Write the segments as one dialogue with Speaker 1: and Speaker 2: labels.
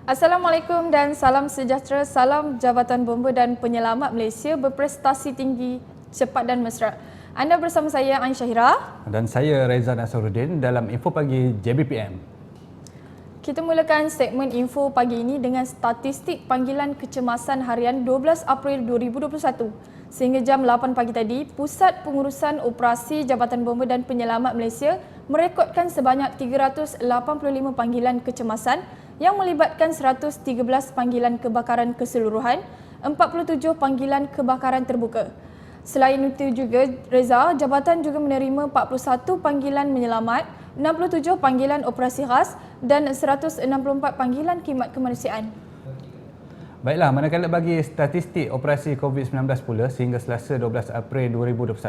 Speaker 1: Assalamualaikum dan salam sejahtera, salam Jabatan Bomba dan Penyelamat Malaysia berprestasi tinggi, cepat dan mesra. Anda bersama saya Ain Syahira
Speaker 2: dan saya Reza Nasruddin dalam Info Pagi JBPM.
Speaker 1: Kita mulakan segmen info pagi ini dengan statistik panggilan kecemasan harian 12 April 2021. Sehingga jam 8 pagi tadi, Pusat Pengurusan Operasi Jabatan Bomba dan Penyelamat Malaysia merekodkan sebanyak 385 panggilan kecemasan yang melibatkan 113 panggilan kebakaran keseluruhan, 47 panggilan kebakaran terbuka. Selain itu juga, Reza, Jabatan juga menerima 41 panggilan menyelamat, 67 panggilan operasi khas dan 164 panggilan khidmat kemanusiaan.
Speaker 2: Baiklah, manakala bagi statistik operasi COVID-19 pula sehingga Selasa 12 April 2021,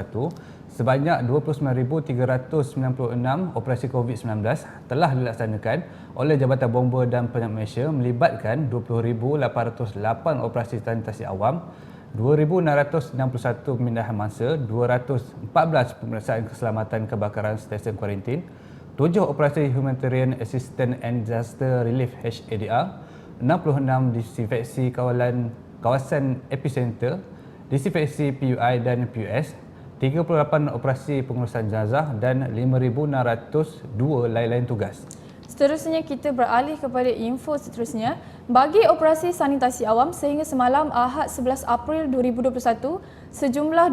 Speaker 2: sebanyak 29,396 operasi COVID-19 telah dilaksanakan oleh Jabatan Bomba dan Penyelamat Malaysia melibatkan 20,808 operasi sanitasi awam, 2,661 pemindahan mangsa, 214 pemeriksaan keselamatan kebakaran stesen kuarantin, 7 operasi Humanitarian Assistance and Disaster Relief HADR, 66 disinfeksi kawasan epicenter, disinfeksi PUI dan PUS, 38 operasi pengurusan jenazah dan 5,602 lain-lain tugas.
Speaker 1: Seterusnya kita beralih kepada info seterusnya. Bagi operasi sanitasi awam sehingga semalam Ahad 11 April 2021, sejumlah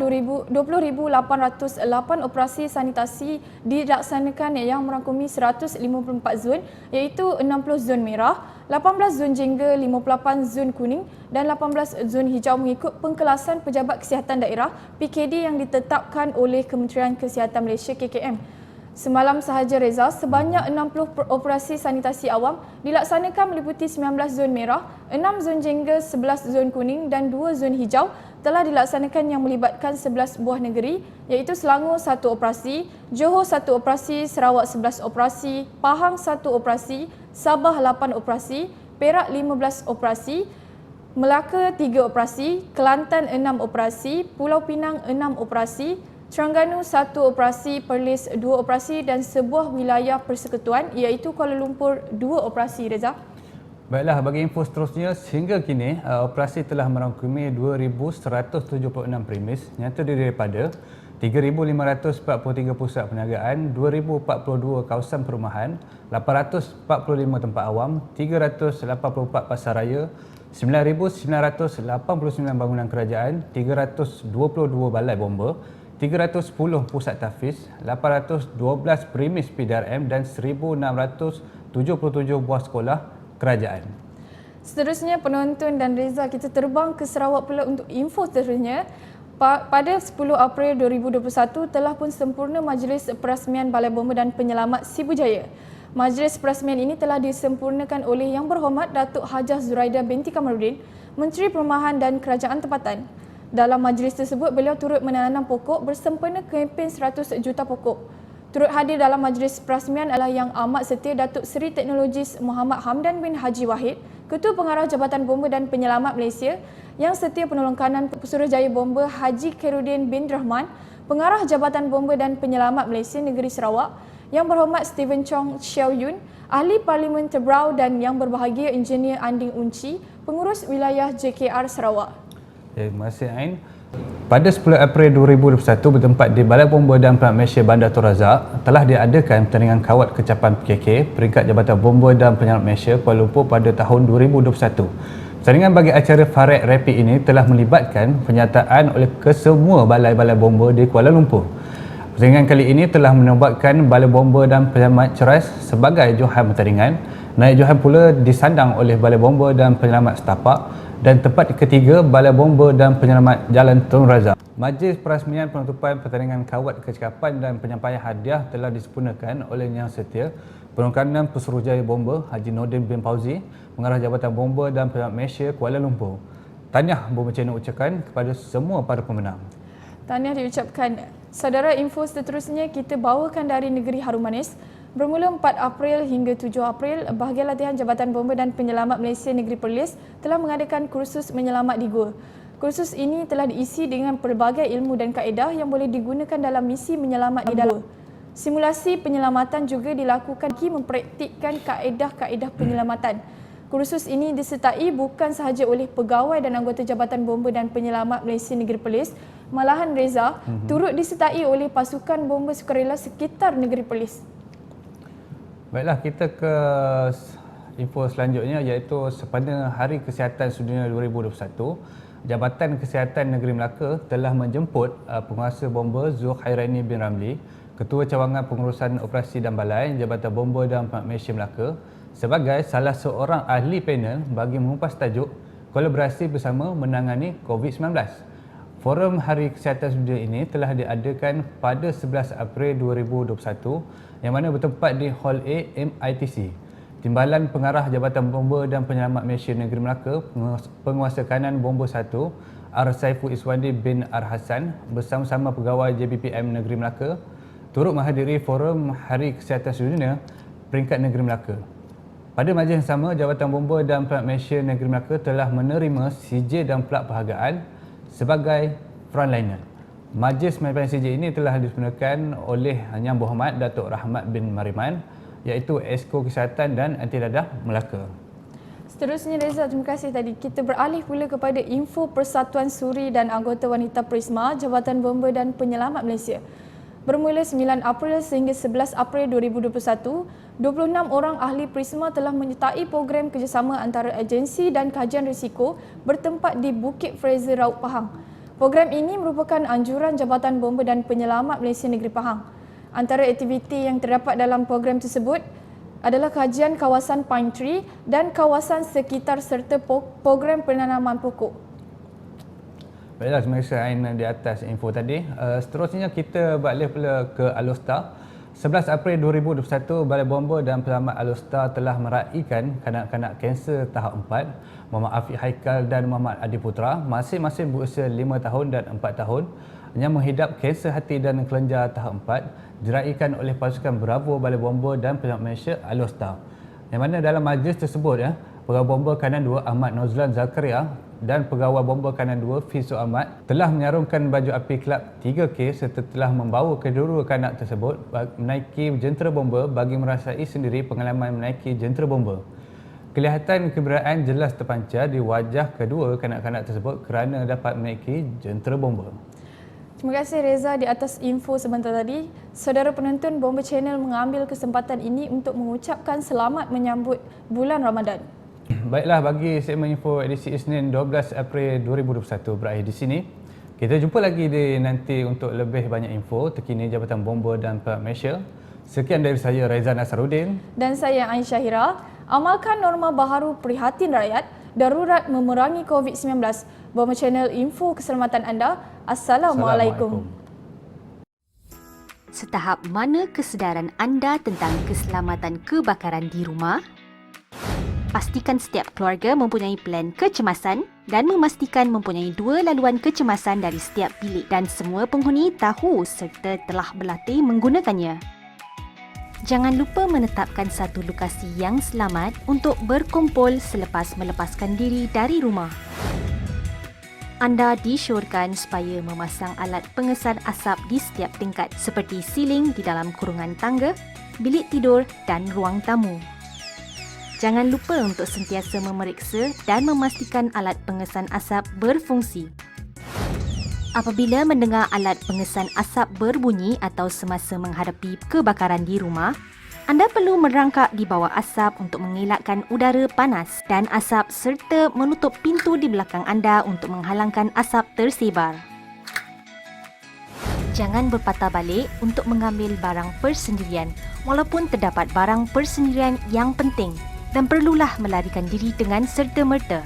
Speaker 1: 20,808 operasi sanitasi dilaksanakan yang merangkumi 154 zon iaitu 60 zon merah, 18 zon jengga, 58 zon kuning dan 18 zon hijau mengikut pengkelasan Pejabat Kesihatan Daerah PKD yang ditetapkan oleh Kementerian Kesihatan Malaysia KKM. Semalam sahaja, Reza, sebanyak 60 operasi sanitasi awam dilaksanakan meliputi 19 zon merah, 6 zon jengga, 11 zon kuning dan 2 zon hijau telah dilaksanakan yang melibatkan 11 buah negeri iaitu Selangor 1 operasi, Johor 1 operasi, Sarawak 11 operasi, Pahang 1 operasi, Sabah 8 operasi, Perak 15 operasi, Melaka 3 operasi, Kelantan 6 operasi, Pulau Pinang 6 operasi, Terengganu 1 operasi, Perlis 2 operasi dan sebuah wilayah persekutuan iaitu Kuala Lumpur 2 operasi, Reza.
Speaker 2: Baiklah, bagi info seterusnya, sehingga kini operasi telah merangkumi 2,176 premis yang terdiri daripada 3,543 pusat perniagaan, 2,042 kawasan perumahan, 845 tempat awam, 384 pasaraya, 9,989 bangunan kerajaan, 322 balai bomba, 310 pusat tahfiz, 812 premis PDRM dan 1,677 buah sekolah kerajaan.
Speaker 1: Seterusnya penonton dan Reza, kita terbang ke Sarawak pula untuk info seterusnya. Pada 10 April 2021 telah pun sempurna Majlis Perasmian Balai Bomba dan Penyelamat Sibujaya. Majlis perasmian ini telah disempurnakan oleh Yang Berhormat Datuk Hajah Zuraida binti Kamaluddin, Menteri Perumahan dan Kerajaan Tempatan. Dalam majlis tersebut, beliau turut menanam pokok bersempena kempen 100 juta pokok. Turut hadir dalam majlis perasmian adalah Yang Amat Setia Datuk Seri Teknologis Muhammad Hamdan bin Haji Wahid, Ketua Pengarah Jabatan Bomba dan Penyelamat Malaysia, Yang Setia Penolong Kanan Pesuruhjaya Bomba Haji Khairuddin bin Rahman, Pengarah Jabatan Bomba dan Penyelamat Malaysia Negeri Sarawak, Yang Berhormat Stephen Chong Xiao Yun, Ahli Parlimen Tebrau dan Yang Berbahagia Engineer Anding Unci, Pengurus Wilayah JKR Sarawak.
Speaker 2: Terima kasih, Ain. Pada 10 April 2021 bertempat di Balai Bomba dan Penyelamat Malaysia Bandar Tun Razak telah diadakan pertandingan kawat kecapan PKK peringkat Jabatan Bomba dan Penyelamat Malaysia Kuala Lumpur pada tahun 2021. Pertandingan bagi acara Faret Rapid ini telah melibatkan penyertaan oleh kesemua balai-balai bomba di Kuala Lumpur. Pertandingan kali ini telah menobatkan Balai Bomba dan Penyelamat Ceras sebagai johan pertandingan. Naik johan pula disandang oleh Balai Bomba dan Penyelamat Setapak dan tempat ketiga Balai Bomba dan Penyelamat Jalan Tun Razak. Majlis perasmian penutupan pertandingan kawat kecakapan dan penyampaian hadiah telah disempurnakan oleh Yang Setia Penolong Kanan Pesuruhjaya Bomba Haji Nordin bin Fauzi, Pengarah Jabatan Bomba dan Penyelamat Malaysia Kuala Lumpur. Tahniah Bomba Channel ucapkan kepada semua para pemenang.
Speaker 1: Tahniah diucapkan. Saudara, info seterusnya kita bawakan dari negeri Harum Manis. Bermula 4 April hingga 7 April, Bahagian Latihan Jabatan Bomba dan Penyelamat Malaysia Negeri Perlis telah mengadakan kursus menyelamat di gua. Kursus ini telah diisi dengan pelbagai ilmu dan kaedah yang boleh digunakan dalam misi menyelamat di dalam gua. Simulasi penyelamatan juga dilakukan bagi mempraktikkan kaedah-kaedah penyelamatan. Kursus ini disertai bukan sahaja oleh pegawai dan anggota Jabatan Bomba dan Penyelamat Malaysia Negeri Perlis, malahan Reza turut disertai oleh pasukan bomba sukarela sekitar Negeri Perlis.
Speaker 2: Baiklah, kita ke info selanjutnya iaitu sepada Hari Kesihatan Sedunia 2021, Jabatan Kesihatan Negeri Melaka telah menjemput penguasa bomba Zul Khairani bin Ramli, Ketua Cawangan Pengurusan Operasi dan Balai Jabatan Bomba dan Penyelamat Malaysia Melaka sebagai salah seorang ahli panel bagi mengupas tajuk kolaborasi bersama menangani COVID-19. Forum Hari Kesihatan Sedunia ini telah diadakan pada 11 April 2021 yang mana bertempat di Hall A MITC. Timbalan Pengarah Jabatan Bomba dan Penyelamat Malaysia Negeri Melaka, Penguasa Kanan Bomba 1, R. Saiful Iswandi bin R. Hassan bersama-sama pegawai JBPM Negeri Melaka turut menghadiri Forum Hari Kesihatan Sedunia peringkat Negeri Melaka. Pada majlis yang sama, Jabatan Bomba dan Penyelamat Malaysia Negeri Melaka telah menerima CJ dan pelak perhargaan sebagai frontliner. Majlis penyampaian CJ ini telah diselenggarakan oleh Yang Berhormat Datuk Rahmat bin Mariman, iaitu Esko Kesihatan dan Anti Dadah Melaka.
Speaker 1: Seterusnya Reza, terima kasih tadi. Kita beralih pula kepada info Persatuan Suri dan Anggota Wanita Prisma Jabatan Bomba dan Penyelamat Malaysia. Bermula 9 April sehingga 11 April 2021, 26 orang ahli Prisma telah menyertai program kerjasama antara agensi dan kajian risiko bertempat di Bukit Fraser Raub Pahang. Program ini merupakan anjuran Jabatan Bomba dan Penyelamat Malaysia Negeri Pahang. Antara aktiviti yang terdapat dalam program tersebut adalah kajian kawasan Pine Tree dan kawasan sekitar serta program penanaman pokok.
Speaker 2: Baiklah, terima kasih Ain di atas info tadi. Seterusnya kita beralih pula ke Alostar. 11 April 2021, Balai Bomba dan Penyelamat Alostar telah meraihkan kanak-kanak kanser tahap 4, Muhammad Afiq Haikal dan Muhammad Adi Putra, masing-masing berusia 5 tahun dan 4 tahun, yang menghidap kanser hati dan kelenjar tahap 4, diraihkan oleh pasukan Bravo Balai Bomba dan Penyelamat Malaysia Alostar. Yang mana dalam majlis tersebut, Pegawai Bomba Kanan 2 Ahmad Nozlan Zakaria dan Pegawai Bomba Kanan 2 Fizu Ahmad telah menyarungkan baju api kelab 3K serta telah membawa kedua kanak tersebut menaiki jentera bomba bagi merasai sendiri pengalaman menaiki jentera bomba. Kelihatan kegembiraan jelas terpancar di wajah kedua kanak-kanak tersebut kerana dapat menaiki jentera bomba.
Speaker 1: Terima kasih Reza di atas info sebentar tadi. Saudara penonton, Bomba Channel mengambil kesempatan ini untuk mengucapkan selamat menyambut bulan Ramadan.
Speaker 2: Baiklah, bagi segmen info edisi Isnin 12 April 2021 berakhir di sini. Kita jumpa lagi nanti untuk lebih banyak info terkini Jabatan Bomba dan Penyelamat Malaysia. Sekian dari saya, Reza Nasaruddin.
Speaker 1: Dan saya, Aisyah Hira. Amalkan norma baharu prihatin rakyat, darurat memerangi COVID-19. Bomba Channel, info keselamatan anda. Assalamualaikum.
Speaker 3: Setahap mana kesedaran anda tentang keselamatan kebakaran di rumah? Pastikan setiap keluarga mempunyai plan kecemasan dan memastikan mempunyai 2 laluan kecemasan dari setiap bilik dan semua penghuni tahu serta telah berlatih menggunakannya. Jangan lupa menetapkan satu lokasi yang selamat untuk berkumpul selepas melepaskan diri dari rumah. Anda disyorkan supaya memasang alat pengesan asap di setiap tingkat seperti siling di dalam kurungan tangga, bilik tidur dan ruang tamu. Jangan lupa untuk sentiasa memeriksa dan memastikan alat pengesan asap berfungsi. Apabila mendengar alat pengesan asap berbunyi atau semasa menghadapi kebakaran di rumah, anda perlu merangkak di bawah asap untuk mengelakkan udara panas dan asap serta menutup pintu di belakang anda untuk menghalangkan asap tersebar. Jangan berpatah balik untuk mengambil barang persendirian walaupun terdapat barang persendirian yang penting dan perlulah melarikan diri dengan serta-merta.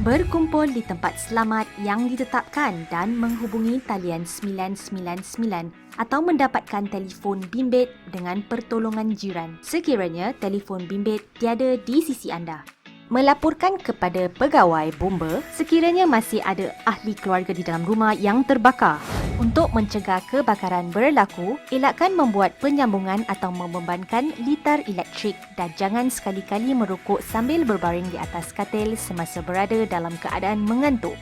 Speaker 3: Berkumpul di tempat selamat yang ditetapkan dan menghubungi talian 999 atau mendapatkan telefon bimbit dengan pertolongan jiran sekiranya telefon bimbit tiada di sisi anda. Melaporkan kepada pegawai bomba sekiranya masih ada ahli keluarga di dalam rumah yang terbakar. Untuk mencegah kebakaran berlaku, elakkan membuat penyambungan atau membebankan litar elektrik dan jangan sekali-kali merokok sambil berbaring di atas katil semasa berada dalam keadaan mengantuk.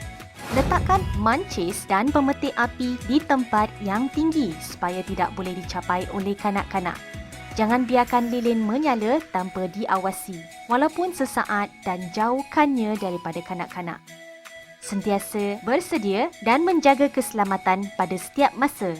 Speaker 3: Letakkan mancis dan pemetik api di tempat yang tinggi supaya tidak boleh dicapai oleh kanak-kanak. Jangan biarkan lilin menyala tanpa diawasi, walaupun sesaat, dan jauhkannya daripada kanak-kanak. Sentiasa bersedia dan menjaga keselamatan pada setiap masa.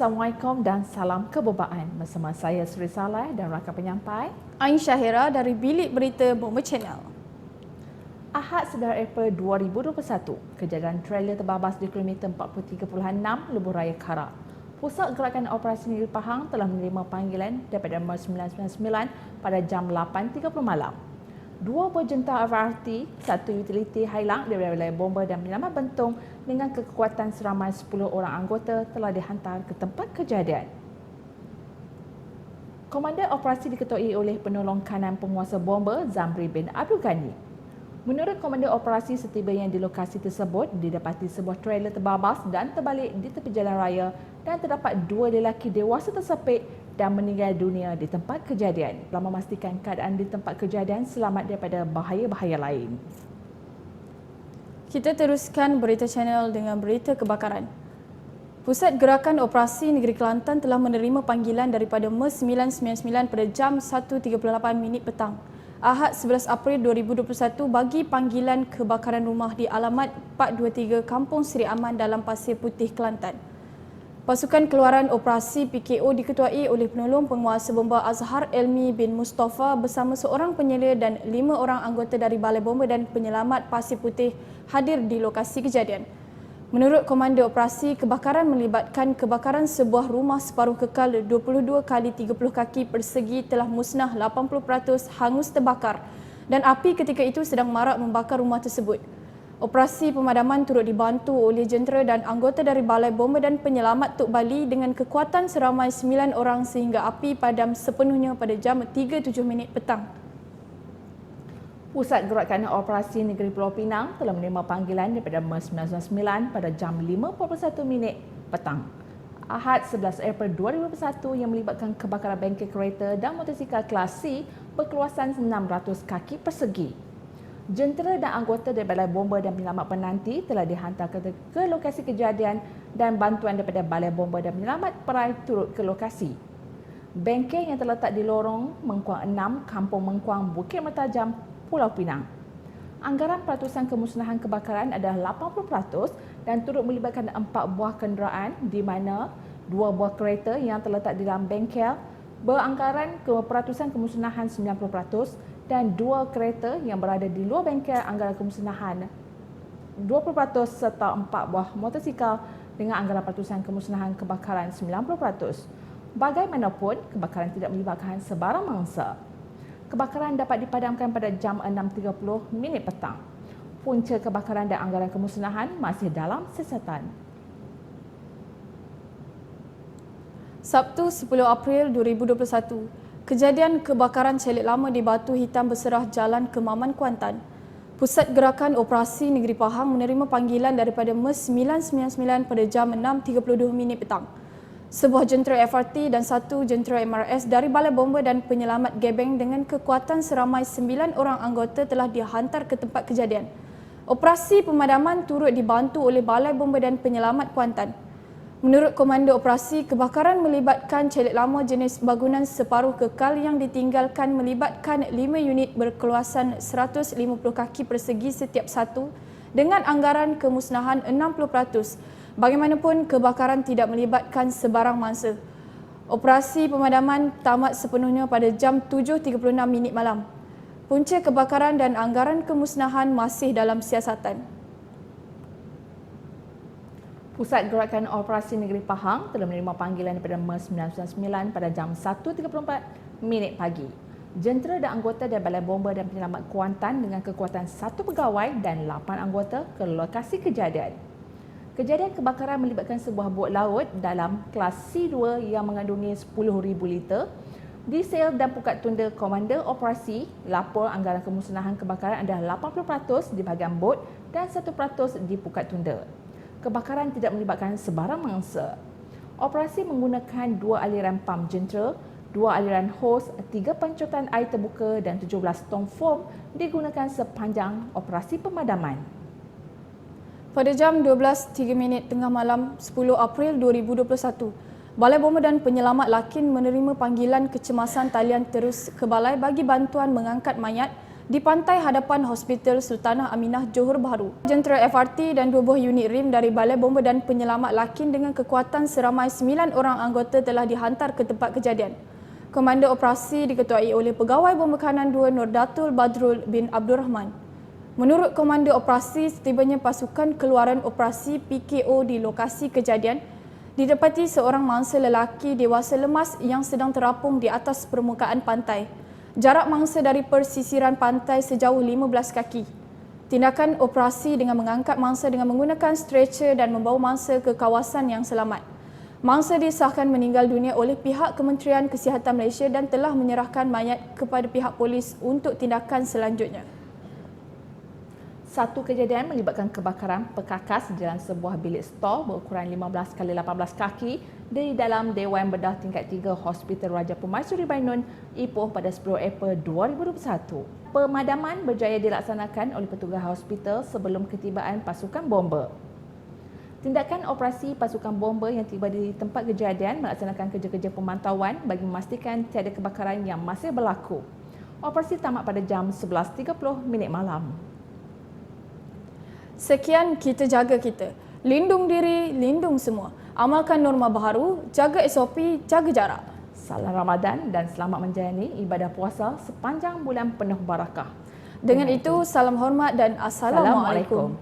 Speaker 4: Assalamualaikum dan salam kebobaan. Bersama saya Suri Saleh dan rakan penyampai
Speaker 1: Ain Syahira dari Bilik Berita Bomba Channel.
Speaker 4: Ahad 9 April 2021, kejadian trailer terbabas di kilometer 43.6 Lebuh Raya Karak. Pusat Gerakan Operasi Negeri Pahang telah menerima panggilan daripada MERS 999 pada jam 8.30 malam. 2 buah jentera FRT, 1 utiliti hilang daripada wilayah bomba dan penyelamat Bentong dengan kekuatan seramai 10 orang anggota telah dihantar ke tempat kejadian. Komandan operasi diketuai oleh penolong kanan penguasa bomba Zamri bin Abdul Ghani. Menurut komandan operasi, setibanya di lokasi tersebut didapati sebuah trailer terbabas dan terbalik di tepi jalan raya dan terdapat 2 lelaki dewasa tersepit dan meninggal dunia di tempat kejadian. Telah memastikan keadaan di tempat kejadian selamat daripada bahaya-bahaya lain.
Speaker 1: Kita teruskan berita channel dengan berita kebakaran. Pusat Gerakan Operasi Negeri Kelantan telah menerima panggilan daripada MERS 999 pada jam 1.38 petang, Ahad 11 April 2021 bagi panggilan kebakaran rumah di alamat 423 Kampung Seri Aman dalam Pasir Putih, Kelantan. Pasukan Keluaran Operasi PKO diketuai oleh penolong penguasa bomba Azhar Elmi bin Mustafa bersama seorang penyelia dan 5 orang anggota dari Balai Bomba dan Penyelamat Pasir Putih hadir di lokasi kejadian. Menurut Komando Operasi, kebakaran melibatkan kebakaran sebuah rumah separuh kekal 22 kali 30 kaki persegi telah musnah 80% hangus terbakar dan api ketika itu sedang marak membakar rumah tersebut. Operasi pemadaman turut dibantu oleh jentera dan anggota dari Balai Bomba dan Penyelamat Tok Bali dengan kekuatan seramai 9 orang sehingga api padam sepenuhnya pada jam 3.07 petang.
Speaker 4: Pusat Gerakan Operasi Negeri Pulau Pinang telah menerima panggilan daripada MERS 999 pada jam 5.41 petang, Ahad 11 April 2021 yang melibatkan kebakaran bengkel kereta dan motosikal kelas C berkeluasan 600 kaki persegi. Jentera dan anggota dari Balai Bomba dan Penyelamat Penanti telah dihantar ke lokasi kejadian dan bantuan daripada Balai Bomba dan Penyelamat Perai turut ke lokasi. Bengkel yang terletak di lorong Mengkuang 6, Kampung Mengkuang, Bukit Mertajam, Pulau Pinang. Anggaran peratusan kemusnahan kebakaran adalah 80% dan turut melibatkan 4 buah kenderaan di mana 2 buah kereta yang terletak di dalam bengkel beranggaran peratusan kemusnahan 90% dan 2 kereta yang berada di luar bengkel anggaran kemusnahan 20% serta 4 buah motosikal dengan anggaran peratusan kemusnahan kebakaran 90%. Bagaimanapun, kebakaran tidak melibatkan sebarang mangsa. Kebakaran dapat dipadamkan pada jam 6.30 petang. Punca kebakaran dan anggaran kemusnahan masih dalam siasatan.
Speaker 1: Sabtu 10 April 2021, kejadian kebakaran celik lama di Batu Hitam Berserah Jalan Kemaman, Kuantan. Pusat Gerakan Operasi Negeri Pahang menerima panggilan daripada MERS 999 pada jam 6.32 petang. Sebuah jentera FRT dan 1 jentera MRS dari Balai Bomba dan Penyelamat Gebeng dengan kekuatan seramai 9 orang anggota telah dihantar ke tempat kejadian. Operasi pemadaman turut dibantu oleh Balai Bomba dan Penyelamat Kuantan. Menurut Komando Operasi, kebakaran melibatkan celik lama jenis bangunan separuh kekal yang ditinggalkan melibatkan 5 unit berkeluasan 150 kaki persegi setiap satu dengan anggaran kemusnahan 60%. Bagaimanapun, kebakaran tidak melibatkan sebarang mangsa. Operasi pemadaman tamat sepenuhnya pada jam 7.36 malam. Punca kebakaran dan anggaran kemusnahan masih dalam siasatan.
Speaker 4: Pusat Gerakan Operasi Negeri Pahang telah menerima panggilan daripada MERS 999 pada jam 1.34 pagi. Jentera dan anggota dari Balai Bomba dan Penyelamat Kuantan dengan kekuatan 1 pegawai dan 8 anggota ke lokasi kejadian. Kejadian kebakaran melibatkan sebuah bot laut dalam kelas C2 yang mengandungi 10,000 liter. Di sel dan pukat tunda Komander Operasi, lapor anggaran kemusnahan kebakaran adalah 80% di bahagian bot dan 1% di pukat tunda. Kebakaran tidak melibatkan sebarang mangsa. Operasi menggunakan 2 aliran pam jentera, 2 aliran hos, 3 pancutan air terbuka dan 17 tong foam digunakan sepanjang operasi pemadaman.
Speaker 1: Pada jam 12.03 tengah malam 10 April 2021, Balai Bomba dan Penyelamat Lakin menerima panggilan kecemasan talian terus ke balai bagi bantuan mengangkat mayat di pantai hadapan Hospital Sultanah Aminah, Johor Bahru. Jentera FRT dan 2 buah unit RIM dari Balai Bomba dan Penyelamat Lakin dengan kekuatan seramai 9 orang anggota telah dihantar ke tempat kejadian. Komander operasi diketuai oleh Pegawai Bomba Kanan 2 Nur Datul Badrul bin Abdul Rahman. Menurut Komander Operasi, setibanya pasukan keluaran operasi PKO di lokasi kejadian, didapati seorang mangsa lelaki dewasa lemas yang sedang terapung di atas permukaan pantai. Jarak mangsa dari persisiran pantai sejauh 15 kaki. Tindakan operasi dengan mengangkat mangsa dengan menggunakan stretcher dan membawa mangsa ke kawasan yang selamat. Mangsa disahkan meninggal dunia oleh pihak Kementerian Kesihatan Malaysia dan telah menyerahkan mayat kepada pihak polis untuk tindakan selanjutnya.
Speaker 4: Satu kejadian melibatkan kebakaran perkakas dalam sebuah bilik stor berukuran 15 x 18 kaki di dalam Dewan Bedah Tingkat 3 Hospital Raja Pemaisuri Bainun, Ipoh pada 10 April 2021. Pemadaman berjaya dilaksanakan oleh petugas hospital sebelum ketibaan pasukan bomba. Tindakan operasi pasukan bomba yang tiba di tempat kejadian melaksanakan kerja-kerja pemantauan bagi memastikan tiada kebakaran yang masih berlaku. Operasi tamat pada jam 11.30 malam.
Speaker 1: Sekian Kita Jaga Kita. Lindung diri, lindung semua. Amalkan norma baharu, jaga SOP, jaga jarak.
Speaker 4: Salam Ramadan dan selamat menjalani ibadah puasa sepanjang bulan penuh barakah.
Speaker 1: Dengan itu, salam hormat dan Assalamualaikum.